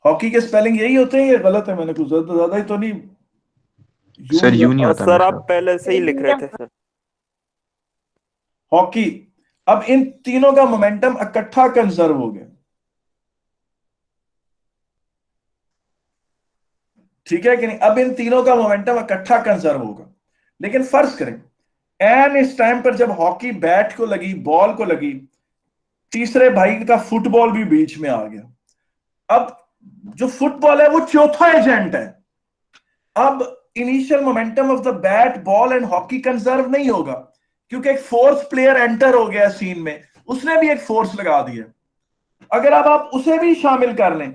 हॉकी के स्पेलिंग यही होते हैं या गलत है? मैंने कुछ ज्यादा ही तो नहीं सर यू नहीं और आता सर मेरे आप साथ। पहले से ही लिख रहे थे सर। हॉकी। अब इन तीनों का मोमेंटम इकट्ठा कंजर्व हो गया, ठीक है कि नहीं? अब इन तीनों का मोमेंटम इकट्ठा कंजर्व होगा। लेकिन फर्ज करें एन इस टाइम पर जब हॉकी बैट को लगी, बॉल को लगी, तीसरे भाई का फुटबॉल भी बीच में आ गया। अब जो फुटबॉल है वो चौथा एजेंट है। अब initial momentum of the bat ball and hockey conserve नहीं होगा, क्योंकि एक फोर्थ प्लेयर एंटर हो गया सीन में, उसने भी एक फोर्स लगा दिया। अगर अब आप उसे भी शामिल कर लें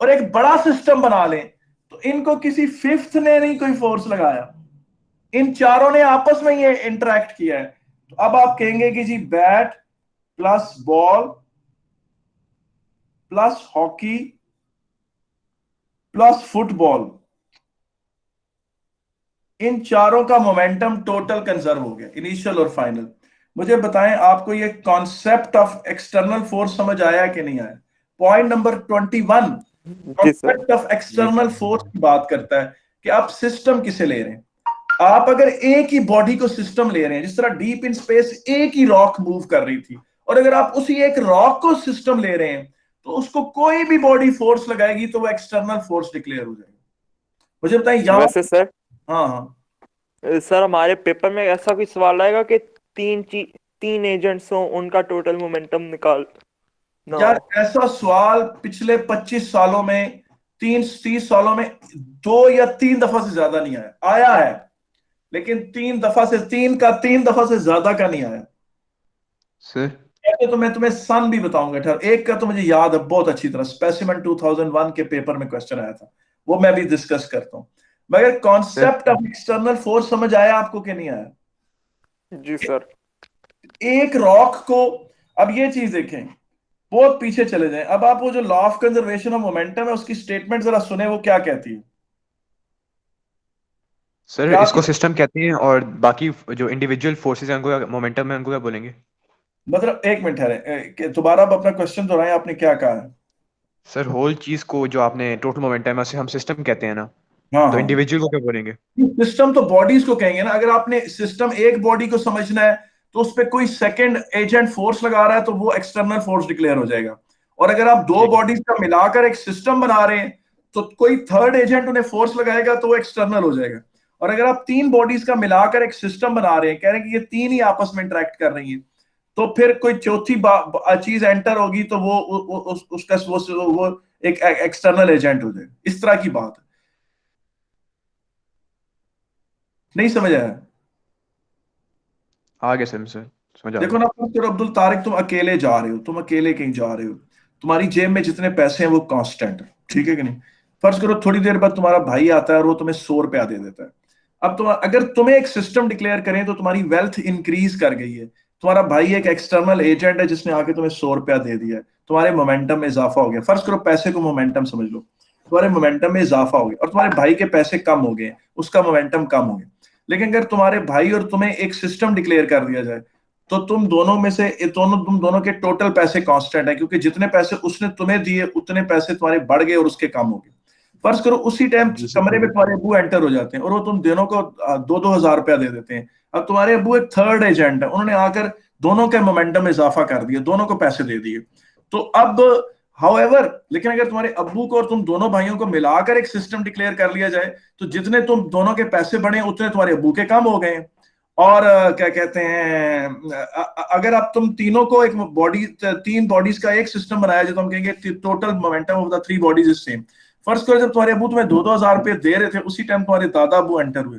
और एक बड़ा सिस्टम बना लें तो इनको किसी फिफ्थ ने नहीं कोई फोर्स लगाया, इन चारों ने आपस में ये इंटरेक्ट किया है। तो अब आप कहेंगे कि जी bat plus ball plus hockey plus football, इन चारों का मोमेंटम टोटल कंजर्व हो गया, इनिशियल और फाइनल। मुझे बताएं आपको ये कॉन्सेप्ट ऑफ एक्सटर्नल फोर्स समझ आया कि नहीं आया? पॉइंट नंबर 21 जी sir. Concept of external force की बात करता है कि आप सिस्टम किसे ले रहे हैं। आप अगर एक ही बॉडी को सिस्टम ले रहे हैं, जिस तरह डीप इन स्पेस एक ही रॉक मूव कर रही थी, और अगर आप उसी एक रॉक को सिस्टम ले रहे हैं तो उसको कोई भी बॉडी फोर्स लगाएगी तो वो एक्सटर्नल फोर्स डिक्लेयर हो जाएगी। मुझे बताएं यहां। वैसे सर, हाँ हाँ सर हमारे पेपर में ऐसा कोई सवाल आएगा कि तीन एजेंट्स हो, उनका टोटल मोमेंटम निकाल ना यार, हो। ऐसा सवाल पिछले 25 सालों में 30 सालों में 2 या 3 दफा से ज्यादा नहीं आया। आया है लेकिन 3 दफा से ज्यादा का नहीं आया। सर ऐसे तो मैं तुम्हें सन भी बताऊंगा। ठहर, एक का तो मुझे याद है बहुत अच्छी तरह, स्पेसिमेन 2001 के पेपर में क्वेश्चन आया था, वो मैं भी डिस्कस करता हूं। मगर कॉन्सेप्ट ऑफ एक्सटर्नल फोर्स समझ आया आपको कि नहीं आया? जी सर। एक रॉक को, अब ये चीज देखें, बहुत पीछे चले जाएं। अब आप वो जो law of conservation of momentum है उसकी स्टेटमेंट जरा सुने, वो क्या कहती है? सर क्या इसको सिस्टम कहते हैं और बाकी जो इंडिविजुअल फोर्सेस हैं उनको मोमेंटम है, उनको क्या बोलेंगे? मतलब एक मिनट है, दोबारा आप अपना क्वेश्चन दोहराएं, आपने क्या कहा है? सर होल चीज को जो आपने टोटल मोमेंटम है उसे हम सिस्टम कहते हैं ना, हाँ तो हाँ, इंडिविजुअल को क्या बोलेंगे? सिस्टम तो बॉडीज को कहेंगे ना। अगर आपने सिस्टम एक बॉडी को समझना है तो उस पर कोई सेकंड एजेंट फोर्स लगा रहा है तो वो एक्सटर्नल फोर्स डिक्लेयर हो जाएगा। और अगर आप दो ठीक है। बॉडीज का मिलाकर एक सिस्टम बना रहे हैं तो कोई थर्ड एजेंट उन्हें फोर्स लगाएगा तो वो एक्सटर्नल हो जाएगा। और अगर आप 3 बॉडीज का मिलाकर एक सिस्टम बना रहे हैं, कह रहे हैं कि ये 3 ही आपस में इंटरेक्ट कर रही हैं, तो फिर कोई चौथी चीज एंटर होगी तो वो उसका वो एक एक्सटर्नल एजेंट हो जाएगा। इस तरह की बात है। नहीं समझ आया? आगे सर समझ आ देखो गया। ना, फिर अब्दुल तारिक, तुम अकेले जा रहे हो, तुम अकेले कहीं जा रहे हो, तुम्हारी जेब में जितने पैसे हैं वो कांस्टेंट है, ठीक है कि नहीं? फर्ज करो थोड़ी देर बाद तुम्हारा भाई आता है और वो तुम्हें 100 रुपया दे देता है। अब तुम अगर तुम्हें एक सिस्टम डिक्लेयर करें तो तुम्हारी वेल्थ इंक्रीज कर गई है, तुम्हारा भाई एक एक्सटर्नल एजेंट है जिसने आके तुम्हें 100 रुपया दे दिया है, तुम्हारे मोमेंटम में इजाफा हो गया। फर्ज करो पैसे को मोमेंटम समझ लो, तुम्हारे मोमेंटम में इजाफा हो गया और तुम्हारे भाई के पैसे कम हो गए, उसका मोमेंटम कम हो गया। लेकिन अगर तुम्हारे भाई और तुम्हें एक सिस्टम डिक्लेयर कर दिया जाए तो तुम दोनों के टोटल पैसे कांस्टेंट है, क्योंकि जितने पैसे उसने तुम्हें दिए उतने पैसे तुम्हारे बढ़ गए और उसके कम हो गए। फर्ज करो उसी टाइम कमरे में तुम्हारे अब्बू एंटर हो जाते हैं और वो तुम दोनों को 2,000 रुपया दे देते हैं। अब तुम्हारे अब्बू एक थर्ड एजेंट है, उन्होंने आकर दोनों के मोमेंटम में इजाफा कर दिया, दोनों को पैसे दे दिए। तो अब हाउएवर, लेकिन अगर तुम्हारे अब्बू को और तुम दोनों भाइयों को मिलाकर एक सिस्टम डिक्लेयर कर लिया जाए तो जितने तुम दोनों के पैसे बढ़े उतने तुम्हारे अब्बू के कम हो गए। और क्या कहते हैं, अगर आप तुम तीनों को एक बॉडी, 3 बॉडीज का एक सिस्टम बनाया जाए तो हम कहेंगे total momentum of the 3 bodies is same. फर्ज करो जब तुम्हारे अब्बू तुम्हें 2,000 रुपये दे रहे थे उसी टाइम तुम्हारे दादा अब्बू एंटर हुए,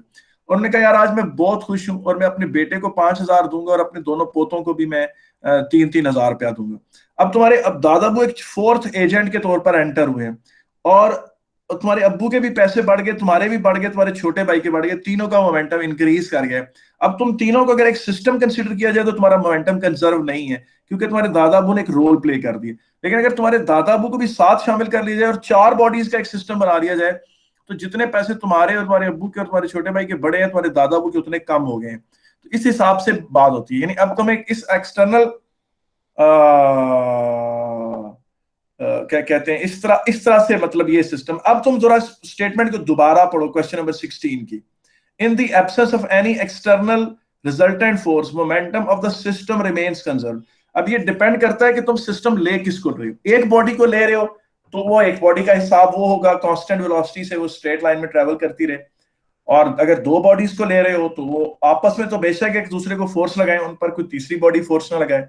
उन्होंने कहा यार आज मैं बहुत खुश हूं और मैं अपने बेटे को 5,000 दूंगा और अपने दोनों पोतों को भी मैं 3,000 रुपया दूंगा। अब दादा अब्बू एक फोर्थ एजेंट के तौर पर एंटर हुए हैं और तुम्हारे अब्बू के भी पैसे बढ़ गए, तुम्हारे भी बढ़ गए, तुम्हारे छोटे भाई के बढ़ गए, तीनों का मोमेंटम इंक्रीज कर गया। अब तुम तीनों को अगर एक सिस्टम कंसीडर किया जाए तो तुम्हारा मोमेंटम कंजर्व नहीं है, क्योंकि तुम्हारे दादा अब्बू ने एक रोल प्ले कर दिया। लेकिन अगर तुम्हारे दादा अब्बू को भी साथ शामिल कर लिया जाए और 4 बॉडीज का एक सिस्टम बना लिया जाए तो जितने पैसे तुम्हारे और तुम्हारे अब्बू के और तुम्हारे छोटे भाई के बड़े हैं, तुम्हारे दादा अब्बू के उतने कम हो गए हैं। तो इस हिसाब से बात होती है। यानी अब तुम्हें इस एक्सटर्नल क्या कहते हैं, इस तरह से मतलब ये सिस्टम। अब तुम जरा स्टेटमेंट को दोबारा पढ़ो, क्वेश्चन नंबर 16 की। In the absence of any external resultant force momentum of the system remains conserve. अब ये डिपेंड करता है कि तुम सिस्टम ले किसको रहे हो। एक बॉडी को ले रहे हो तो वो एक बॉडी का हिसाब वो होगा कांस्टेंट वेलोसिटी से वो स्ट्रेट लाइन में ट्रेवल करती रहे, और अगर 2 बॉडीज को ले रहे हो तो वो आपस में तो बेशक एक दूसरे को फोर्स लगाएं, उन पर कोई तीसरी बॉडी फोर्स ना लगाए।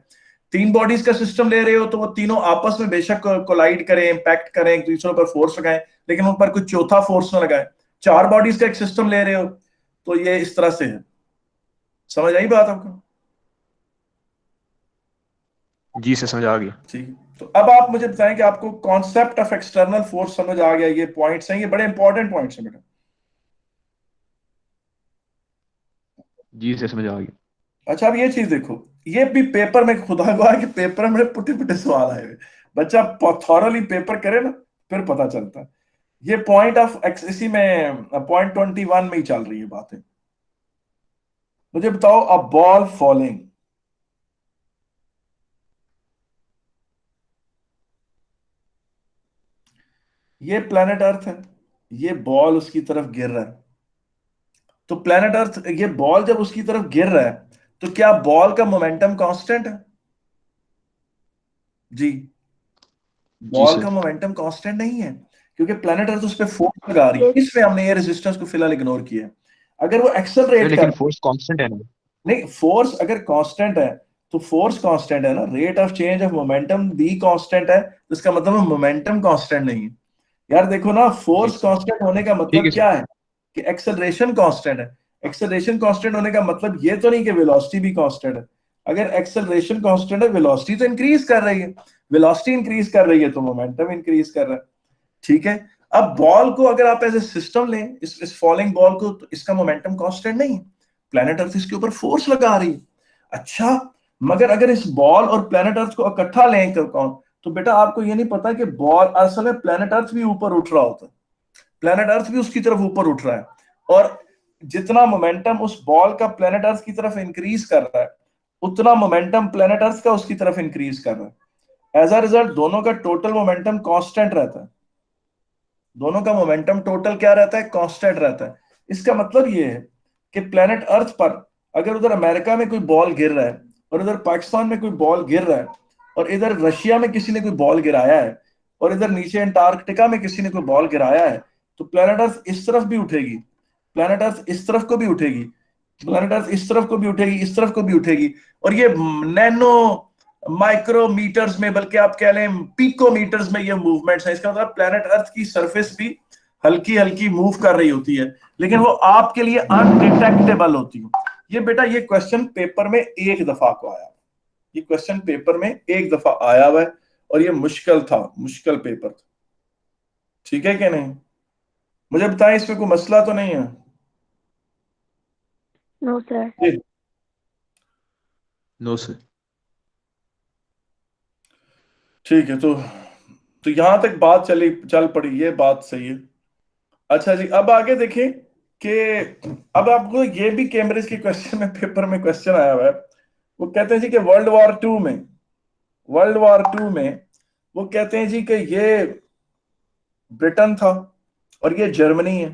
3 बॉडीज का सिस्टम ले रहे हो तो वो तीनों आपस में बेशक कोलाइड करें, इंपैक्ट करें, एक दूसरे पर फोर्स लगाएं, लेकिन उन पर कोई चौथा फोर्स ना लगाए। 4 बॉडीज का एक सिस्टम ले रहे हो तो ये इस तरह से है। समझ आई बात आपको? जी से समझ आ गई। ठीक, तो अब आप मुझे बताएं कि आपको कॉन्सेप्ट ऑफ एक्सटर्नल फोर्स समझ आ गया? ये पॉइंट्स हैं, ये बड़े इंपॉर्टेंट पॉइंट्स हैं बेटा। जी से समझ आ गई। अच्छा अब ये चीज देखो, ये भी पेपर में, खुदा गवाह कि पेपर में पुटे पुटे सवाल आए हुए, बच्चा थॉरली पेपर करे ना फिर पता चलता है। ये पॉइंट ऑफ इसी में पॉइंट 21 में ही चल रही है बातें। मुझे बताओ, अ बॉल फॉलिंग, ये प्लेनेट अर्थ है, ये बॉल उसकी तरफ गिर रहा है। तो प्लेनेट अर्थ, ये बॉल जब उसकी तरफ गिर रहा है तो क्या बॉल का मोमेंटम कांस्टेंट है? जी, बॉल का मोमेंटम कांस्टेंट नहीं है, क्योंकि प्लेनेट अर्थ उस पर फोर्स लगा रही है। इसमें हमने ये रेजिस्टेंस को फिलहाल इग्नोर किया है। अगर वो एक्सेलरेट लेकिन फोर्स कांस्टेंट है ना? नहीं, फोर्स अगर कांस्टेंट है तो फोर्स कांस्टेंट है ना, rate of change of momentum भी कांस्टेंट है, तो इसका मतलब मोमेंटम कांस्टेंट नहीं है। यार देखो ना, फोर्स कांस्टेंट होने का मतलब क्या है कि एक्सेलरेशन कांस्टेंट है। एक्सेलरेशन कांस्टेंट होने का मतलब ये तो नहीं कि वेलोसिटी भी कांस्टेंट है। अगर एक्सेलरेशन कांस्टेंट है, वेलोसिटी तो इंक्रीज कर रही है, वेलोसिटी इंक्रीज कर रही है तो मोमेंटम इंक्रीज कर रहा है। ठीक है, अब बॉल को अगर आप एज ए सिस्टम लें, इस फॉलिंग बॉल को, तो इसका मोमेंटम कांस्टेंट नहीं है, प्लेनेट अर्थ इसके ऊपर फोर्स लगा रही है। अच्छा, मगर अगर इस बॉल और प्लेनेट अर्थ को इकट्ठा लें तो बेटा आपको ये नहीं पता कि बॉल असल में प्लेनेट अर्थ भी ऊपर उठ रहा होता है, प्लेनेट अर्थ भी उसकी तरफ ऊपर उठ रहा है, और जितना मोमेंटम उस बॉल का प्लेनेट अर्थ की तरफ इंक्रीज कर रहा है उतना मोमेंटम प्लेनेट अर्थ का उसकी तरफ इंक्रीज कर रहा है। एज अ रिजल्ट दोनों का टोटल मोमेंटम कांस्टेंट रहता है, दोनों का मोमेंटम टोटल क्या रहता है? कांस्टेंट रहता है। इसका मतलब ये है कि प्लेनेट अर्थ पर अगर उधर अमेरिका में कोई बॉल गिर रहा है और इधर पाकिस्तान में कोई बॉल गिर रहा है और इधर रशिया में किसी ने कोई बॉल गिराया है और इधर नीचे अंटार्कटिका में किसी ने कोई बॉल गिराया है, तो प्लेनेट अर्थ इस तरफ भी उठेगी, प्लेनेट अर्थ इस तरफ को भी उठेगी, प्लेनेट अर्थ इस तरफ को भी उठेगी, इस तरफ को भी उठेगी, और ये नैनो माइक्रोमीटर्स में, बल्कि आप कह लें पिकोमीटर्स में ये मूवमेंट्स हैं। इसका मतलब प्लेनेट अर्थ की सरफेस भी हल्की हल्की मूव कर रही होती है, लेकिन वो आपके लिए अनडिटेक्टेबल होती है। ये बेटा ये क्वेश्चन पेपर में एक दफा को आया, ये क्वेश्चन पेपर में एक दफा आया हुआ है और ये मुश्किल था, मुश्किल पेपर था। ठीक है कि नहीं? मुझे बताएं इसमें कोई मसला तो नहीं है? No sir. जी, नो सर। ठीक है। तो यहां तक बात चल पड़ी, ये बात सही है। अच्छा जी, अब आगे देखें कि अब आपको ये भी कैम्ब्रिज के क्वेश्चन में, पेपर में क्वेश्चन आया हुआ है। वो कहते हैं जी कि वर्ल्ड वॉर टू में वो कहते हैं जी कि ये ब्रिटेन था और ये जर्मनी है।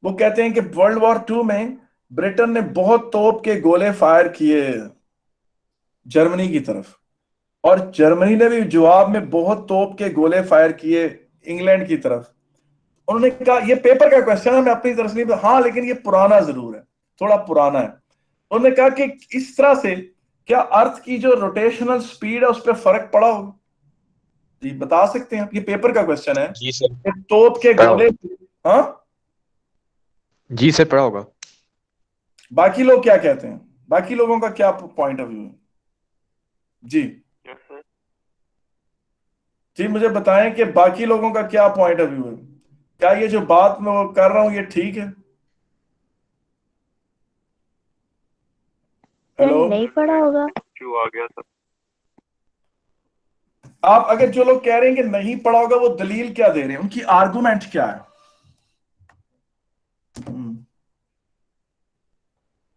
वो कहते हैं कि वर्ल्ड वॉर टू में ब्रिटेन ने बहुत तोप के गोले फायर किए जर्मनी की तरफ, और जर्मनी ने भी जवाब में बहुत तोप के गोले फायर किए इंग्लैंड की तरफ। उन्होंने कहा, ये पेपर का क्वेश्चन है, मैं अपनी तरफ से नहीं, हाँ लेकिन ये पुराना जरूर है, थोड़ा पुराना है। उन्होंने कहा कि इस तरह से क्या अर्थ की जो रोटेशनल स्पीड है उस पर फर्क पड़ा होगा? जी बता सकते हैं? ये पेपर का क्वेश्चन है जी सर। कि तोप के पढ़ा गोले, हाँ जी सर, पढ़ा होगा। बाकी लोग क्या कहते हैं? बाकी लोगों का क्या पॉइंट ऑफ व्यू है? जी Yes, sir. जी, मुझे बताएं कि बाकी लोगों का क्या पॉइंट ऑफ व्यू है। क्या ये जो बात मैं वो कर रहा हूं ये ठीक है? सर हेलो, नहीं पढ़ा होगा। क्यों आ गया था? आप अगर जो लोग कह रहे हैं कि नहीं पढ़ा होगा, वो दलील क्या दे रहे हैं, उनकी आर्गुमेंट क्या है?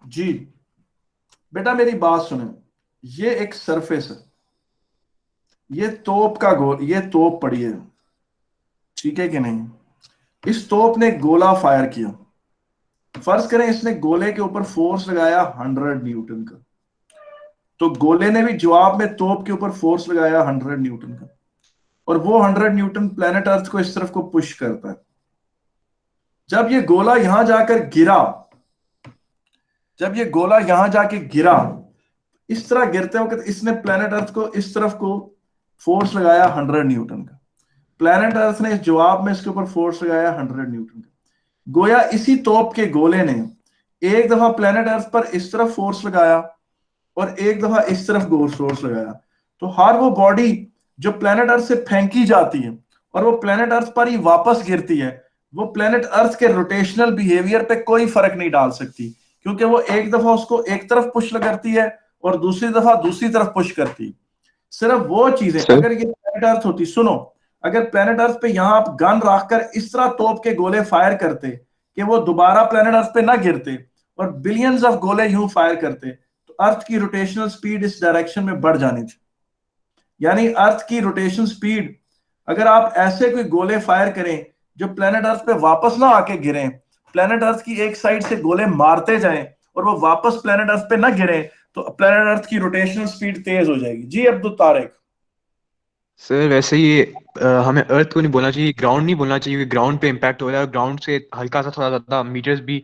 जी बेटा मेरी बात सुने, ये एक सरफेस है, ये तोप का गोल, ये तोप पड़ी है, ठीक है कि नहीं? इस तोप ने गोला फायर किया। फर्ज करें इसने गोले के ऊपर फोर्स लगाया 100 न्यूटन का, तो गोले ने भी जवाब में तोप के ऊपर फोर्स लगाया 100 न्यूटन का, और वो 100 न्यूटन प्लेनेट अर्थ को इस तरफ को पुश करता है। जब ये गोला यहां जाकर गिरा, जब ये गोला यहां जाके गिरा, इस तरह गिरते वक्त इसने प्लेनेट अर्थ को इस तरफ को फोर्स लगाया 100 न्यूटन का, प्लेनेट अर्थ ने इस जवाब में इसके ऊपर फोर्स लगाया 100 न्यूटन का। गोया इसी तोप के गोले ने एक दफा प्लेनेट अर्थ पर इस तरफ फोर्स लगाया और एक दफा इस तरफ फोर्स लगाया, तो हर वो बॉडी जो प्लेनेट अर्थ से फेंकी जाती है और वो प्लेनेट अर्थ पर ही वापस गिरती है, वो प्लेनेट अर्थ के रोटेशनल बिहेवियर पे कोई फर्क नहीं डाल सकती, क्योंकि वो एक दफा उसको एक तरफ पुश करती है और दूसरी दफा दूसरी तरफ पुश करती है। सिर्फ वो चीजें, अगर ये प्लेनेट अर्थ होती, सुनो, अगर प्लेनेट अर्थ पे यहां आप गन रखकर इस तरह तोप के गोले फायर करते कि वो दोबारा प्लेनेट अर्थ पे ना गिरते और बिलियंस ऑफ गोले यूं फायर करते, तो अर्थ की रोटेशनल स्पीड इस डायरेक्शन में बढ़ जानी थी। यानी अर्थ की रोटेशन स्पीड, अगर आप ऐसे कोई गोले फायर करें जो प्लेनेट अर्थ पे वापस ना आके गिरें, प्लेनेट अर्थ की एक साइड से गोले मारते जाएं और वो वापस प्लेनेट अर्थ पे ना गिरे, तो प्लेनेट अर्थ की रोटेशनल स्पीड तेज हो जाएगी। जी अब्दुल तारिक। सर वैसे ये हमें अर्थ को नहीं बोलना चाहिए, ग्राउंड नहीं बोलना चाहिए, क्योंकि ग्राउंड पे इम्पैक्ट हो रहा है, ग्राउंड से हल्का सा थोड़ा ज्यादा मीटर्स भी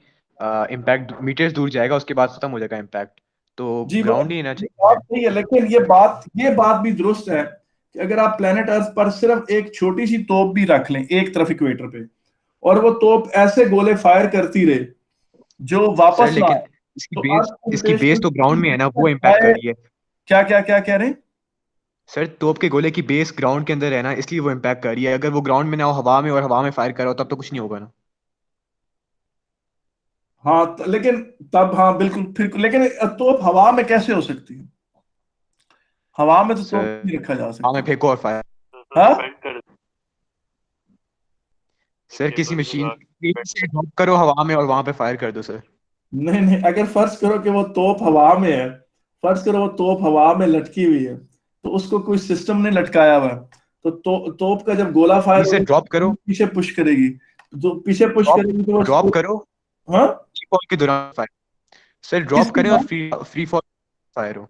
इम्पैक्ट मीटर्स दूर जाएगा, उसके बाद खत्म हो जाएगा इम्पैक्ट, तो जी ग्राउंड ही लेना चाहिए। बात सही है, लेकिन ये बात भी दुरुस्त है कि अगर आप प्लेनेट अर्थ पर सिर्फ एक छोटी सी तोप भी रख लें एक तरफ इक्वेटर पे, और वो तोप ऐसे गोले फायर करती रहे जो सर वापस ना लेकिन आए, इसकी तो बेस रोटेशनल तो ग्राउंड में है ना, वो स्पीड इम्पैक्ट कर रही है। क्या क्या क्या कह रहे हैं? सर तोप के गोले की बेस ग्राउंड के अंदर है ना, इसलिए वो इम्पैक्ट कर रही है। अगर वो ग्राउंड में ना हो, हवा में, और हवा में फायर कर रहा हो, तब तो कुछ नहीं होगा ना। हाँ लेकिन तब, हाँ बिल्कुल, फिर लेकिन तोप हवा में कैसे हो सकती है? हवा में तो तोप सर नहीं रखा जा हवा में सकता। फेंको और फायर। तो हाँ डिपेंड कर सर किसी केबल मशीन लगा के से ड्रॉप करो हवा में और वहां पे फायर कर दो सर। नहीं नहीं, अगर फर्ज करो कि वो तोप हवा में है, फर्ज करो वो तोप हवा में लटकी हुई है, तो उसको कोई सिस्टम ने लटकाया हुआ है, तो तोप का जब गोला फायर इसे ड्रॉप करो, पीछे पुश करेगी, तो पीछे पुश करेगी तो ड्रॉप करो, हाँ फ्री फॉल के दौरान फायर। सर ड्रॉप किसके करें और साथ? फ्री फॉल फायर हो।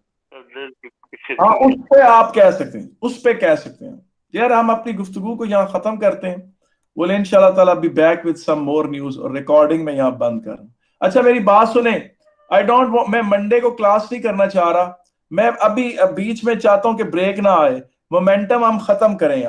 हाँ उस पे आप कह सकते हैं, उस पे कह सकते हैं। यार हम अपनी गुफ्तगू को यहाँ खत्म करते हैं, बोले इंशाल्लाह ताला be back with some more news, और रिकॉर्डिंग में यहाँ बंद कर रहा हूं। अच्छा मेरी बात सुने, आई डोंट, मैं मंडे को क्लास नहीं करना चाह रहा, मैं अभी बीच में चाहता हूं कि ब्रेक ना आए, मोमेंटम हम खत्म करें।